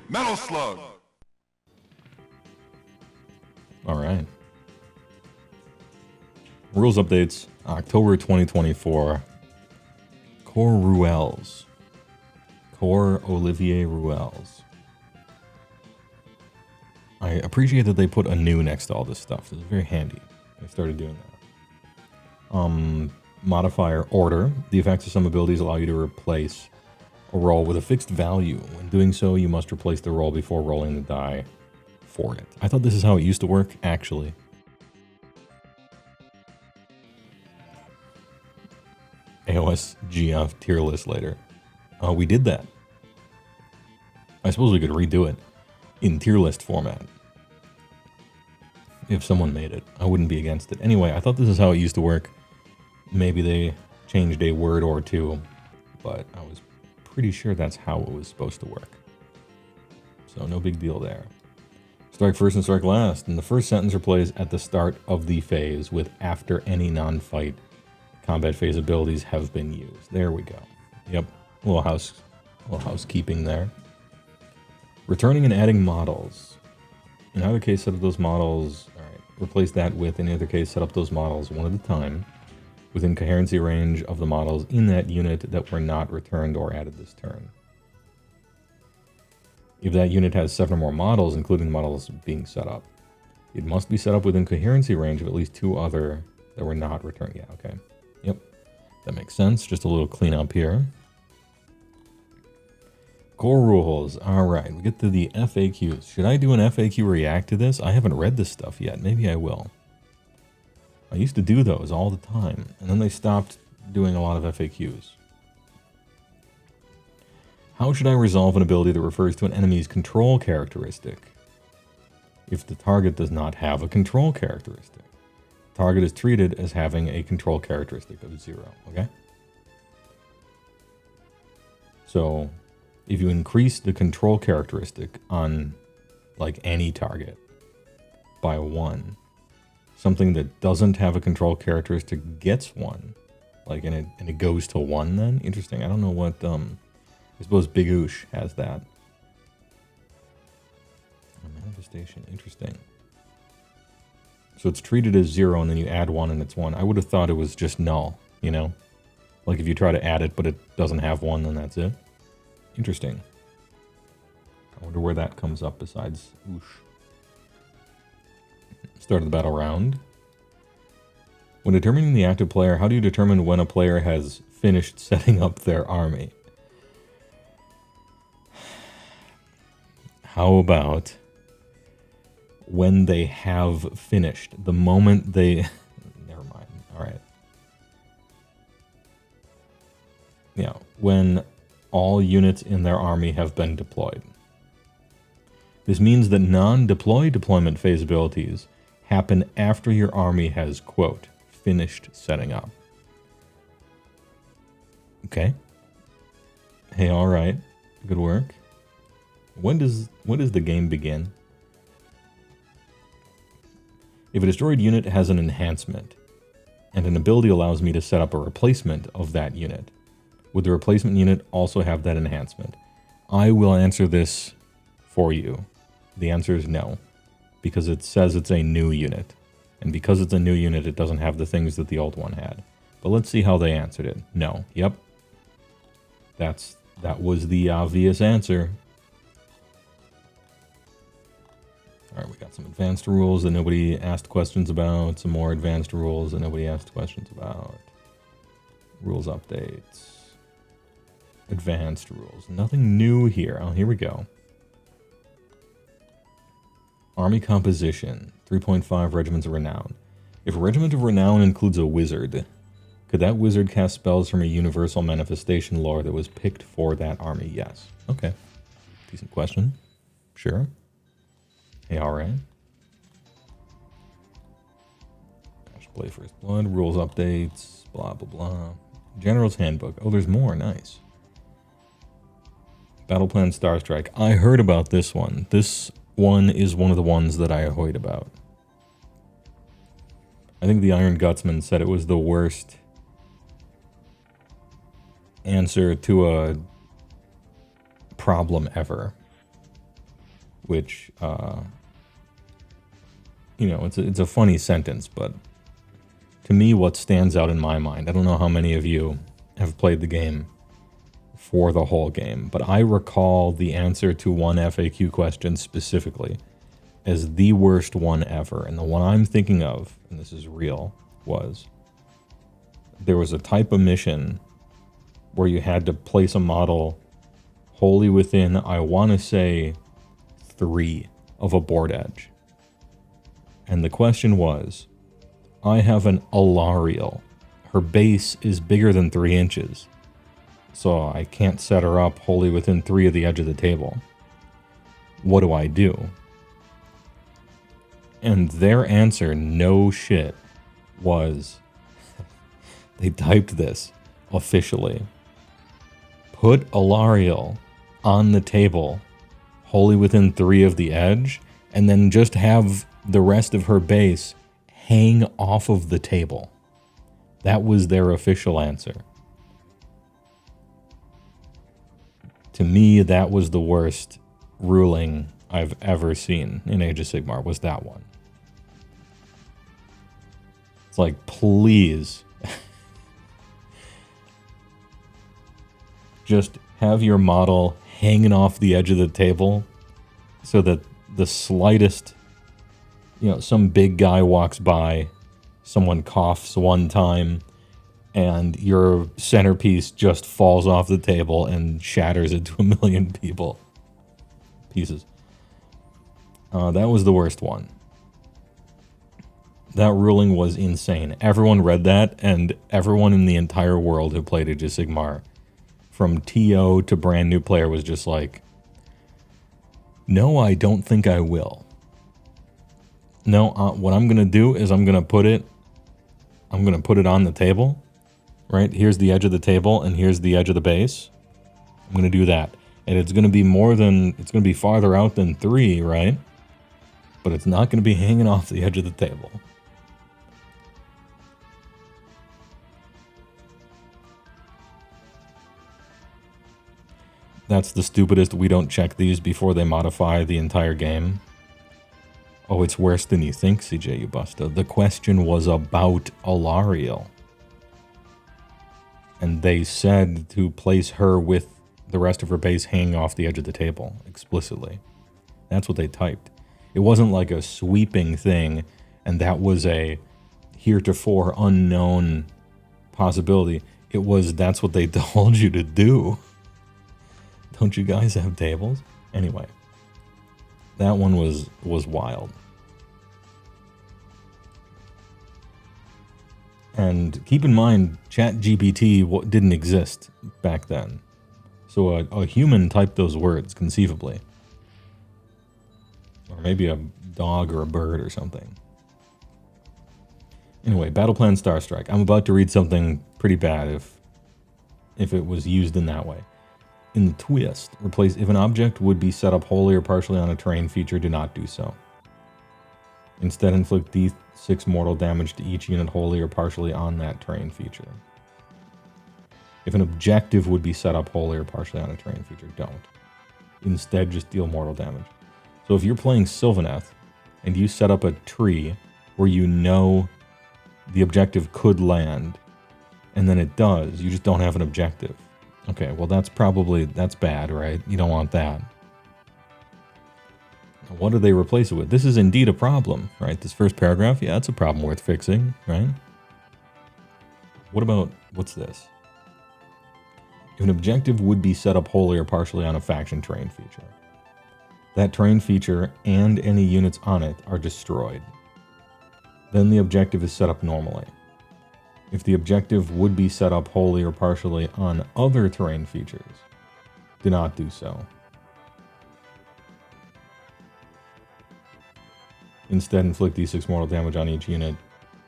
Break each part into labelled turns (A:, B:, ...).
A: Metal Slug.
B: Alright. Rules updates, October 2024. Core Ruels. Core Olivier Ruels. I appreciate that they put a new next to all this stuff. It's very handy. They started doing that. Modifier order. The effects of some abilities allow you to replace a roll with a fixed value. When doing so, you must replace the roll before rolling the die for it. I thought this is how it used to work, actually. AOS GF tier list later. We did that. I suppose we could redo it in tier list format. If someone made it, I wouldn't be against it. Anyway, I thought this is how it used to work. Maybe they changed a word or two, but I was pretty sure that's how it was supposed to work. So no big deal there. Strike first and strike last. And the first sentence replays at the start of the phase with after any non-fight combat phase abilities have been used. There we go. Yep. A little housekeeping there. Returning and adding models. In either case, set up those models. All right. Replace that with, in either case, set up those models one at a time within coherency range of the models in that unit that were not returned or added this turn. If that unit has 7 or more models, including the models being set up, it must be set up within coherency range of at least 2 other that were not returned. Yeah, okay. Yep. That makes sense. Just a little cleanup here. Core rules. Alright, we get to the FAQs. Should I do an FAQ react to this? I haven't read this stuff yet. Maybe I will. I used to do those all the time, and then they stopped doing a lot of FAQs. How should I resolve an ability that refers to an enemy's control characteristic if the target does not have a control characteristic? The target is treated as having a control characteristic of 0, okay? So, if you increase the control characteristic on, like, any target by 1, something that doesn't have a control characteristic gets 1, like, and it goes to 1 then? Interesting. I don't know what, I suppose Big Oosh has that. A manifestation. Interesting. So it's treated as 0 and then you add 1 and it's 1. I would have thought it was just null, you know? Like if you try to add it but it doesn't have 1, then that's it. Interesting. I wonder where that comes up besides Oosh. Start of the battle round. When determining the active player, how do you determine when a player has finished setting up their army? How about when they have finished? The moment they... Never mind. All right. Yeah, when all units in their army have been deployed. This means that non-deploy deployment phase abilities happen after your army has, quote, finished setting up. Okay. Hey, all right. Good work. When does the game begin? If a destroyed unit has an enhancement, and an ability allows me to set up a replacement of that unit, would the replacement unit also have that enhancement? I will answer this for you. The answer is no, because it says it's a new unit. And because it's a new unit, it doesn't have the things that the old one had. But let's see how they answered it. No. Yep. That was the obvious answer. Alright, we got some advanced rules that nobody asked questions about. Some more advanced rules that nobody asked questions about. Rules updates. Advanced rules. Nothing new here. Oh, here we go. Army composition. 3.5 Regiments of Renown. If a Regiment of Renown includes a wizard, could that wizard cast spells from a universal manifestation lore that was picked for that army? Yes. Okay. Decent question. Sure. Hey, alright. Play First Blood, rules updates, blah, blah, blah. General's Handbook. Oh, there's more. Nice. Battleplan Starstrike. I heard about this one. This one is one of the ones that I heard about. I think the Iron Gutsman said it was the worst answer to a problem ever. which, it's a funny sentence, but to me, what stands out in my mind, I don't know how many of you have played the game for the whole game, but I recall the answer to one FAQ question specifically as the worst one ever. And the one I'm thinking of, and this is real, was there was a type of mission where you had to place a model wholly within, I want to say, 3 of a board edge. And the question was, I have an Alariel. Her base is bigger than 3 inches, so I can't set her up wholly within 3 of the edge of the table. What do I do? And their answer, no shit, was they typed this officially. Put Alariel on the table wholly within 3 of the edge, and then just have the rest of her base hang off of the table. That was their official answer. To me, that was the worst ruling I've ever seen in Age of Sigmar, was that one. It's like, please, just have your model hanging off the edge of the table so that the slightest, some big guy walks by, someone coughs one time, and your centerpiece just falls off the table and shatters into a million pieces. That was the worst one. That ruling was insane. Everyone read that, and everyone in the entire world who played Age of Sigmar, from TO to brand new player, was just like, no, I don't think I will. No, what I'm going to do is I'm going to put it on the table, right? Here's the edge of the table, and here's the edge of the base. I'm going to do that. And it's going to be it's going to be farther out than 3, right? But it's not going to be hanging off the edge of the table. That's the stupidest we don't check these before they modify the entire game. Oh, it's worse than you think, CJ Ubusta. The question was about Alariel. And they said to place her with the rest of her base hanging off the edge of the table, explicitly. That's what they typed. It wasn't like a sweeping thing, and that was a heretofore unknown possibility. It was, that's what they told you to do. Don't you guys have tables? Anyway, that one was wild. And keep in mind, ChatGPT didn't exist back then. So a human typed those words, conceivably. Or maybe a dog or a bird or something. Anyway, battleplan Starstrike. I'm about to read something pretty bad if it was used in that way. In the twist, replace if an object would be set up wholly or partially on a terrain feature, do not do so. Instead, inflict D6 mortal damage to each unit wholly or partially on that terrain feature. If an objective would be set up wholly or partially on a terrain feature, don't. Instead, just deal mortal damage. So if you're playing Sylvaneth and you set up a tree where you know the objective could land, and then it does, you just don't have an objective. Okay, well that's bad, right? You don't want that. What do they replace it with? This is indeed a problem, right? This first paragraph, yeah, that's a problem worth fixing, right? What's this? If an objective would be set up wholly or partially on a faction terrain feature, that terrain feature and any units on it are destroyed. Then the objective is set up normally. If the objective would be set up wholly or partially on other terrain features, do not do so. Instead, inflict D6 mortal damage on each unit,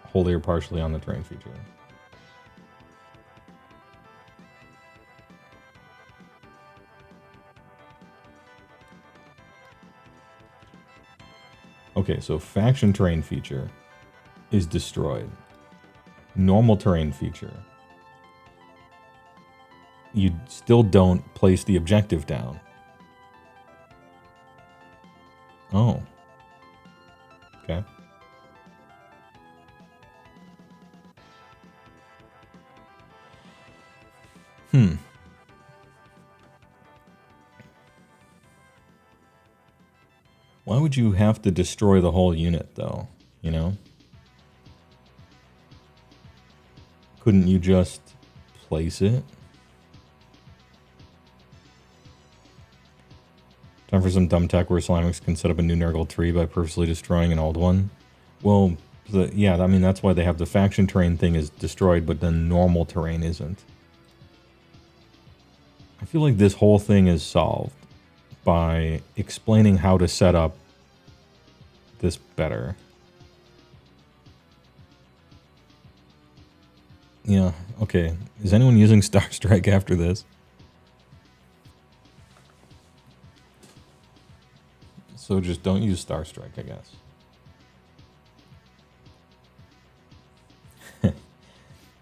B: wholly or partially on the terrain feature. Okay, so faction terrain feature is destroyed. Normal terrain feature, you still don't place the objective down. Oh. Okay. Why would you have to destroy the whole unit, though? You know? Couldn't you just place it? Time for some dumb tech where Slimix can set up a new Nurgle tree by purposely destroying an old one. Well, yeah, I mean, that's why they have the faction terrain thing is destroyed, but the normal terrain isn't. I feel like this whole thing is solved by explaining how to set up this better. Yeah, okay. Is anyone using Starstrike after this? So just don't use Starstrike, I guess.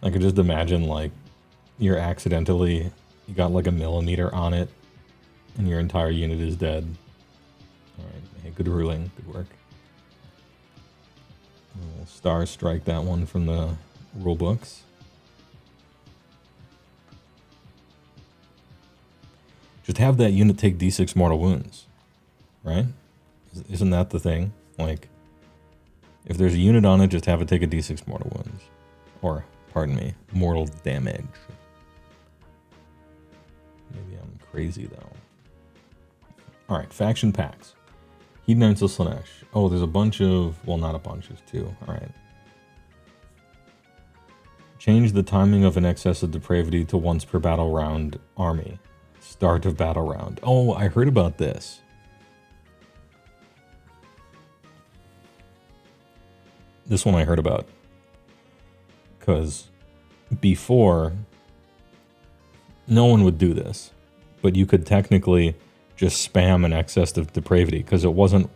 B: I could just imagine, like, you got like a millimeter on it, and your entire unit is dead. Alright, hey, good ruling, good work. We'll Starstrike that one from the rulebooks. Just have that unit take d6 mortal wounds, right? Isn't that the thing? Like, if there's a unit on it, just have it take a d6 mortal wounds. Or, pardon me, mortal damage. Maybe I'm crazy, though. Alright, faction packs. Heed Knights of Slaanesh. Oh, there's a bunch of... Well, not a bunch, there's two. Alright. Change the timing of an excess of depravity to once per battle round army. Start of battle round. Oh, I heard about this. This one I heard about. Because before, no one would do this. But you could technically just spam an excess of depravity. Because it wasn't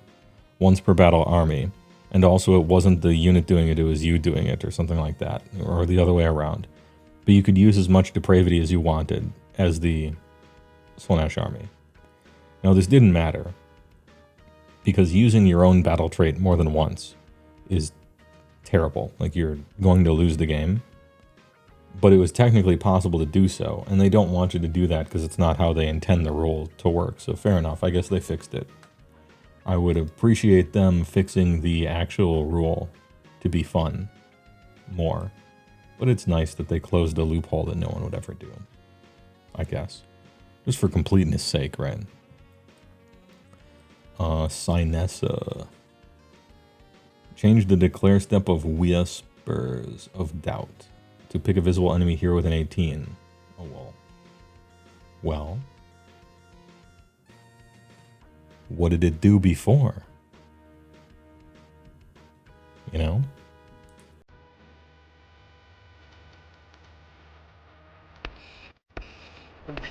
B: once per battle army. And also it wasn't the unit doing it, it was you doing it. Or something like that. Or the other way around. But you could use as much depravity as you wanted as the Slaanesh army. Now this didn't matter. Because using your own battle trait more than once is terrible. Like, you're going to lose the game. But it was technically possible to do so, and they don't want you to do that because it's not how they intend the rule to work. So fair enough, I guess they fixed it. I would appreciate them fixing the actual rule to be fun more. But it's nice that they closed a loophole that no one would ever do. I guess. Just for completeness sake, right? Sinessa. Change the declare step of Whispers of Doubt to pick a visible enemy hero with an 18. Oh, well. Well. What did it do before? You know?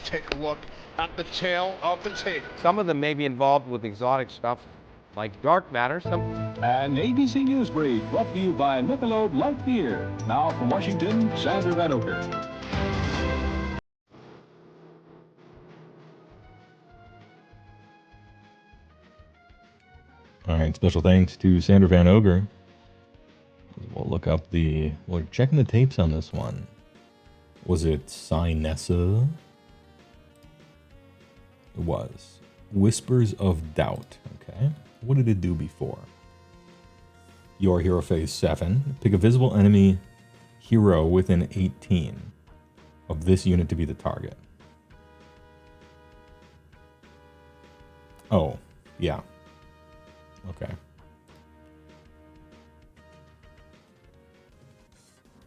A: Take a look at the tail of the tape.
C: Some of them may be involved with exotic stuff, like dark matter.
D: An ABC News Brief brought to you by Michelob Light Beer. Now from Washington, Sandra Van Oker.
B: Alright, special thanks to Sandra Van Oger. We're checking the tapes on this one. Was it Sinessa? It was. Whispers of Doubt. Okay. What did it do before? Your hero phase 7. Pick a visible enemy hero within 18 of this unit to be the target. Oh, yeah. Okay.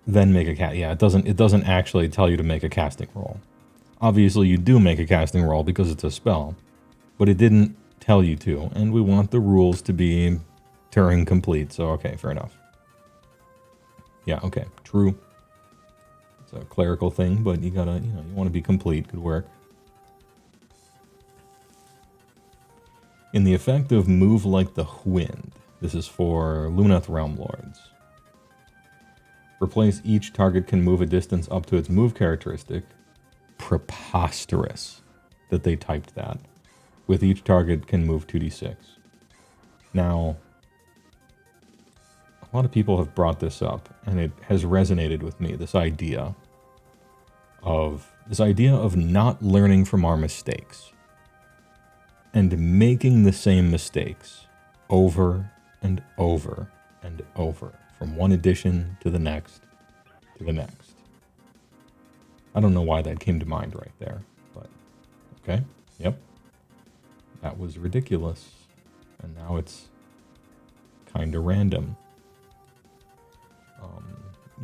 B: Then make a cast. Yeah, it doesn't actually tell you to make a casting roll. Obviously, you do make a casting roll because it's a spell, but it didn't tell you to, and we want the rules to be Turing complete, so okay, fair enough. Yeah, okay, true. It's a clerical thing, but you gotta, you want to be complete. Good work. In the effect of Move Like the Wind, this is for Lumineth Realm Lords. Replace each target can move a distance up to its move characteristic. Preposterous that they typed that. With each target can move 2d6. Now, a lot of people have brought this up, and it has resonated with me, this idea of not learning from our mistakes and making the same mistakes over and over and over, from one edition to the next to the next. I don't know why that came to mind right there, but okay, yep. That was ridiculous, and now it's kind of random.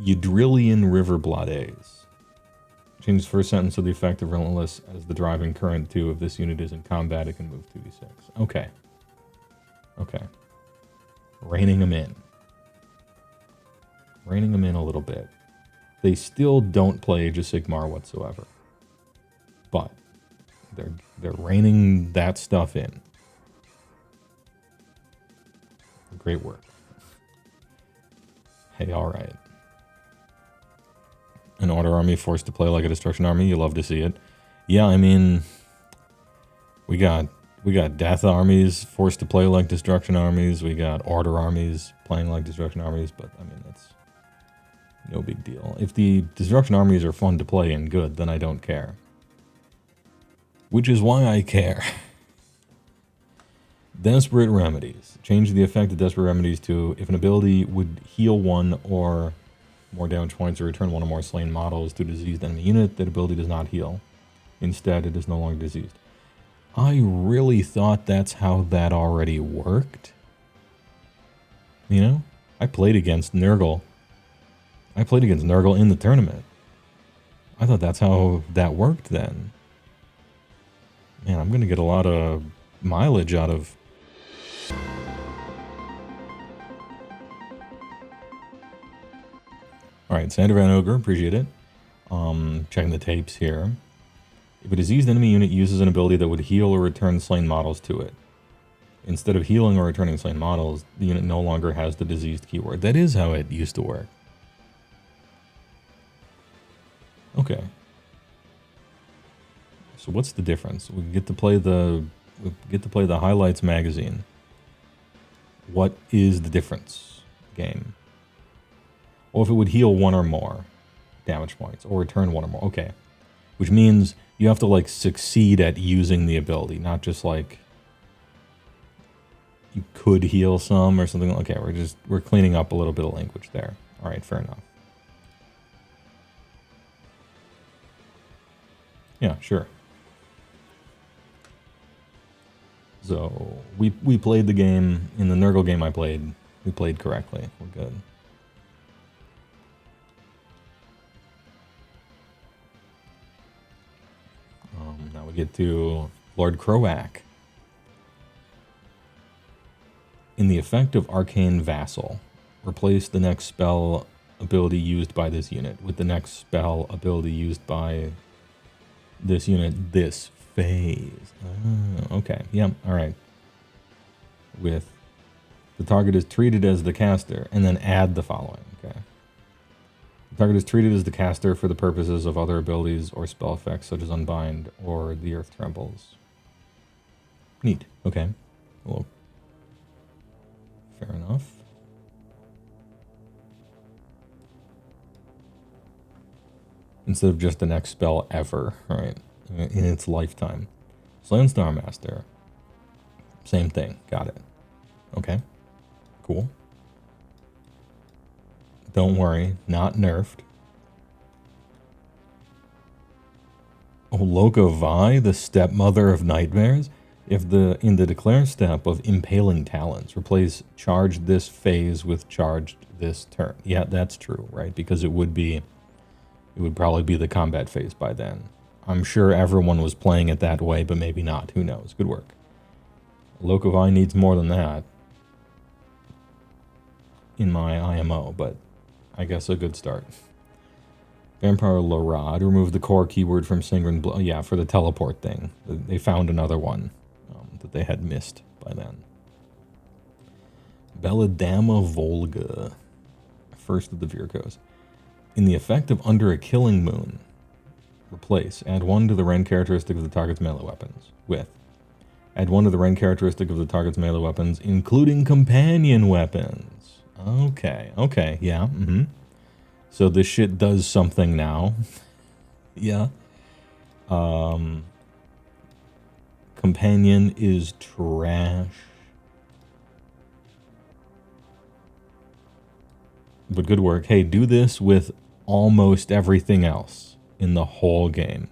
B: Yadrillion River Blades. Change the first sentence to the effect of relentless as the driving current 2 of this unit is in combat, it can move 2d6. Okay. Okay. Reining them in. Reining them in a little bit. They still don't play Age of Sigmar whatsoever. But they're reining that stuff in. Great work. Hey, alright. An order army forced to play like a destruction army. You love to see it. Yeah, I mean, we got death armies forced to play like destruction armies. We got order armies playing like destruction armies. But I mean, that's no big deal. If the destruction armies are fun to play and good, then I don't care. Which is why I care. Desperate Remedies. Change the effect of Desperate Remedies to if an ability would heal 1 or more damage points or return 1 or more slain models to a diseased enemy unit, that ability does not heal. Instead, it is no longer diseased. I really thought that's how that already worked. You know? I played against Nurgle. I played against Nurgle in the tournament. I thought that's how that worked then. Man, I'm going to get a lot of mileage out of... Alright, Sander Van Ogre, appreciate it. Checking the tapes here. If a diseased enemy unit uses an ability that would heal or return slain models to it, instead of healing or returning slain models, the unit no longer has the diseased keyword. That is how it used to work. Okay. So what's the difference? We get to play the highlights magazine. What is the difference? Game. Well, if it would heal 1 or more damage points or return 1 or more. Okay. Which means you have to like succeed at using the ability, not just like you could heal some or something. Okay, we're cleaning up a little bit of language there. All right, fair enough. Yeah, sure. So we played the game in the Nurgle game I played. We played correctly. We're good. Now we get to Lord Croak. In the effect of Arcane Vassal, replace the next spell ability used by this unit with the next spell ability used by this unit this phase. Oh, okay. Yep. All right. With the target is treated as the caster, and then add the following. Okay. The target is treated as the caster for the purposes of other abilities or spell effects such as Unbind or the Earth Trembles. Neat. Okay. Well, fair enough. Instead of just the next spell ever, right? In its lifetime. Slain Starmaster. Same thing. Got it. Okay. Cool. Don't worry. Not nerfed. Oh, Lokovai, the stepmother of nightmares? If in the declare step of Impaling Talons, replace charged this phase with charged this turn. Yeah, that's true, right? Because it would probably be the combat phase by then. I'm sure everyone was playing it that way, but maybe not. Who knows? Good work. Lokovai needs more than that in my IMO, but I guess a good start. Vampire Larad, remove the core keyword from Singren Blow. Yeah, for the teleport thing. They found another one that they had missed by then. Belladama Volga, first of the Virkos. In the effect of Under a Killing Moon, replace, add 1 to the rend characteristic of the target's melee weapons with Add 1 to the rank characteristic of the target's melee weapons, including companion weapons. Okay, okay, yeah, So this shit does something now. Yeah. Companion is trash. But good work. Hey, do this with almost everything else in the whole game.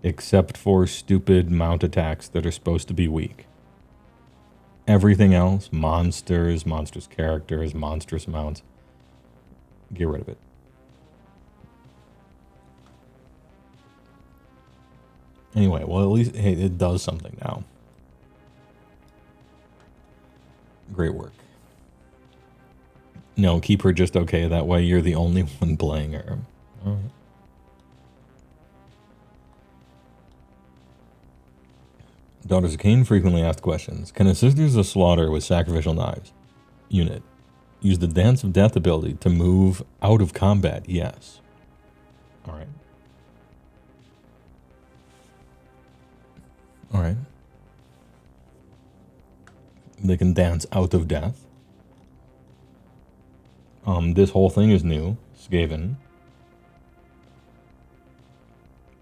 B: Except for stupid mount attacks that are supposed to be weak. Everything else, monsters, monstrous characters, monstrous mounts, get rid of it. Anyway, well, at least, hey, it does something now. Great work. No, keep her just okay. That way you're the only one playing her. All right. Daughters of Cain frequently asked questions. Can a Sisters of Slaughter with Sacrificial Knives unit use the Dance of Death ability to move out of combat? Yes. All right. All right. They can dance out of death. This whole thing is new. Skaven.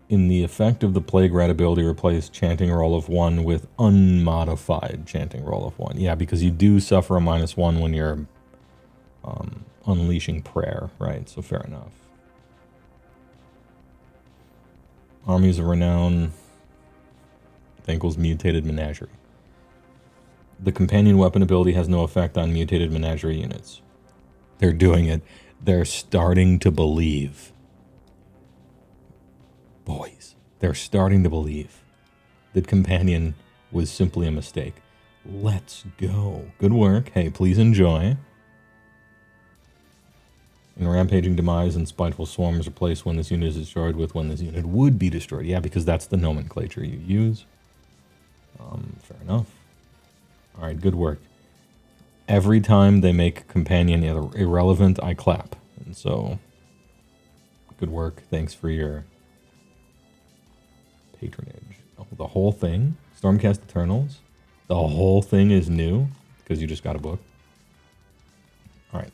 B: In the effect of the Plague Rat ability, replace Chanting Roll of 1 with unmodified Chanting Roll of 1. Yeah, because you do suffer a -1 when you're unleashing prayer, right? So fair enough. Armies of Renown equals Mutated Menagerie. The Companion Weapon ability has no effect on Mutated Menagerie units. They're doing it. They're starting to believe. Boys, they're starting to believe that Companion was simply a mistake. Let's go. Good work. Hey, please enjoy. And Rampaging Demise and Spiteful Swarms replace when this unit is destroyed with when this unit would be destroyed. Yeah, because that's the nomenclature you use. Fair enough. All right, good work. Every time they make Companion irrelevant, I clap. And so, good work. Thanks for your patronage. Oh, the whole thing? Stormcast Eternals? The whole thing is new? Because you just got a book? Alright.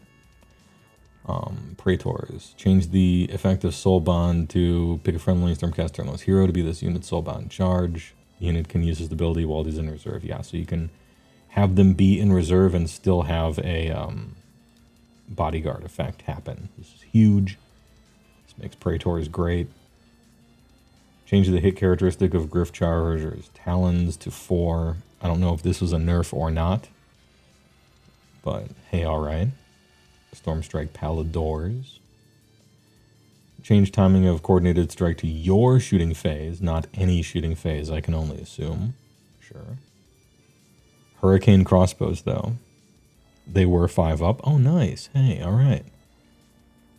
B: Praetors. Change the effective soul bond to pick a friendly Stormcast Eternals hero to be this unit's soul bond charge. The unit can use this ability while it is in reserve. Yeah, so you can have them be in reserve and still have a bodyguard effect happen. This is huge. This makes Praetors great. Change the hit characteristic of Griff Charger's Talons to 4. I don't know if this was a nerf or not. But hey, alright. Stormstrike Palladors. Change timing of Coordinated Strike to your shooting phase, not any shooting phase, I can only assume. Sure. Hurricane Crossbows, though. They were 5 up. Oh, nice. Hey, alright.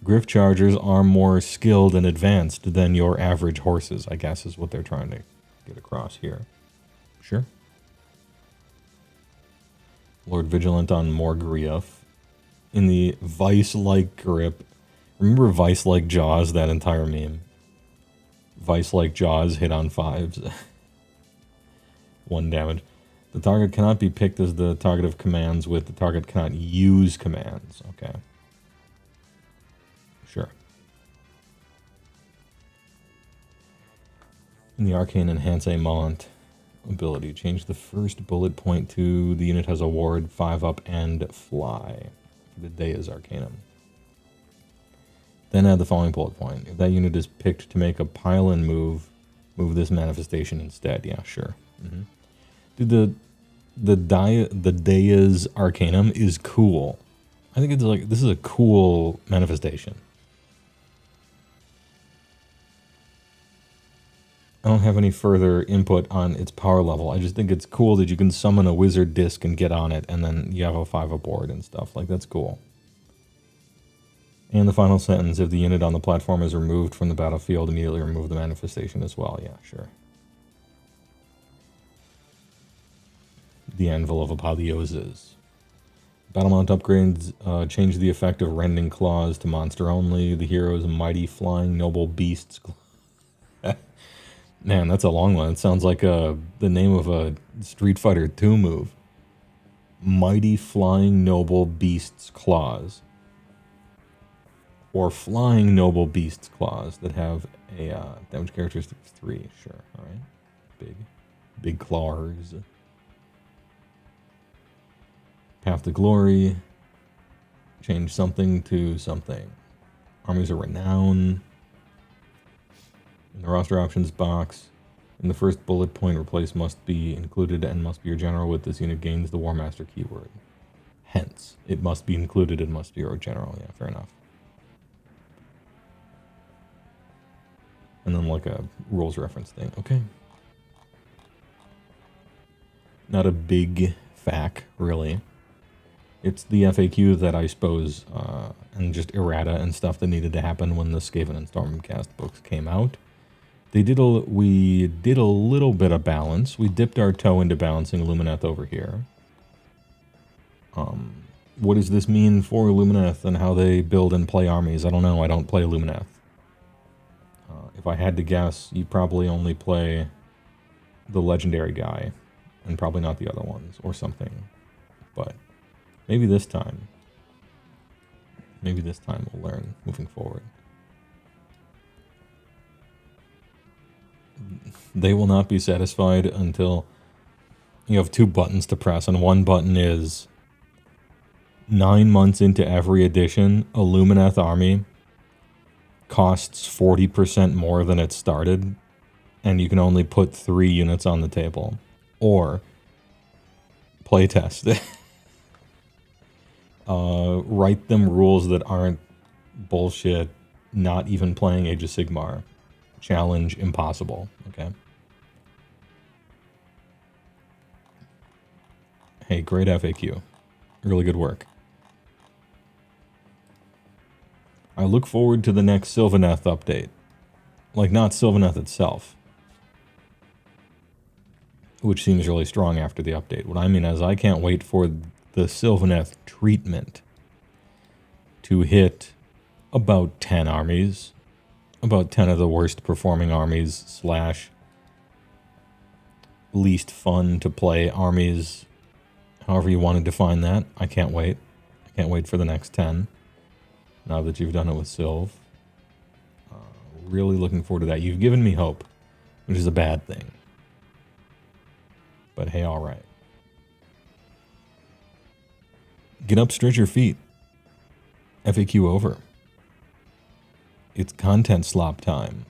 B: Griff Chargers are more skilled and advanced than your average horses, I guess is what they're trying to get across here. Sure. Lord Vigilant on Morgrief. In the Vice-like grip. Remember Vice-like Jaws, that entire meme? Vice-like Jaws hit on 5s. 1 damage. The target cannot be picked as the target of commands with the target cannot use commands. Okay. Sure. In the Arcane Enhance Aimant ability, change the first bullet point to the unit has a ward 5 up and fly. The Dea's Arcanum. Then add the following bullet point. If that unit is picked to make a pile-in move, move this manifestation instead. Yeah, sure. Dude, the Dea's Arcanum is cool. I think it's like, this is a cool manifestation. I don't have any further input on its power level. I just think it's cool that you can summon a wizard disc and get on it, and then you have a 5-up board and stuff. Like, that's cool. And the final sentence, if the unit on the platform is removed from the battlefield, immediately remove the manifestation as well. Yeah, sure. The Anvil of Apotheosis. Battlemount upgrades change the effect of Rending Claws to monster only. The hero's Mighty Flying Noble Beasts. Man, that's a long one. It sounds like the name of a Street Fighter 2 move. Mighty Flying Noble Beast's Claws. Or Flying Noble Beast's Claws that have a damage characteristic of 3. Sure, alright. Big claws. Path to Glory. Change something to something. Armies of Renown. In the roster options box, in the first bullet point, replace must be included and must be your general with this unit gains the War Master keyword. Hence, it must be included and must be your general. Yeah, fair enough. And then like a rules reference thing. Okay. Not a big fact, really. It's the FAQ that I suppose, and just errata and stuff that needed to happen when the Skaven and Stormcast books came out. We did a little bit of balance. We dipped our toe into balancing Lumineth over here. What does this mean for Lumineth and how they build and play armies? I don't know. I don't play Lumineth. If I had to guess, you probably only play the legendary guy and probably not the other ones or something. But maybe this time. Maybe this time we'll learn moving forward. They will not be satisfied until you have 2 buttons to press, and one button is 9 months into every edition, a Lumineth army costs 40% more than it started, and you can only put 3 units on the table. Or playtest. Write them rules that aren't bullshit, not even playing Age of Sigmar. Challenge impossible, okay? Hey, great FAQ. Really good work. I look forward to the next Sylvaneth update. Like, not Sylvaneth itself, which seems really strong after the update. What I mean is I can't wait for the Sylvaneth treatment to hit about 10 armies. About 10 of the worst performing armies / least fun to play armies, however you want to define that. I can't wait. I can't wait for the next 10, now that you've done it with Sylv. Really looking forward to that. You've given me hope, which is a bad thing. But hey, alright. Get up, stretch your feet. FAQ over. It's content slop time.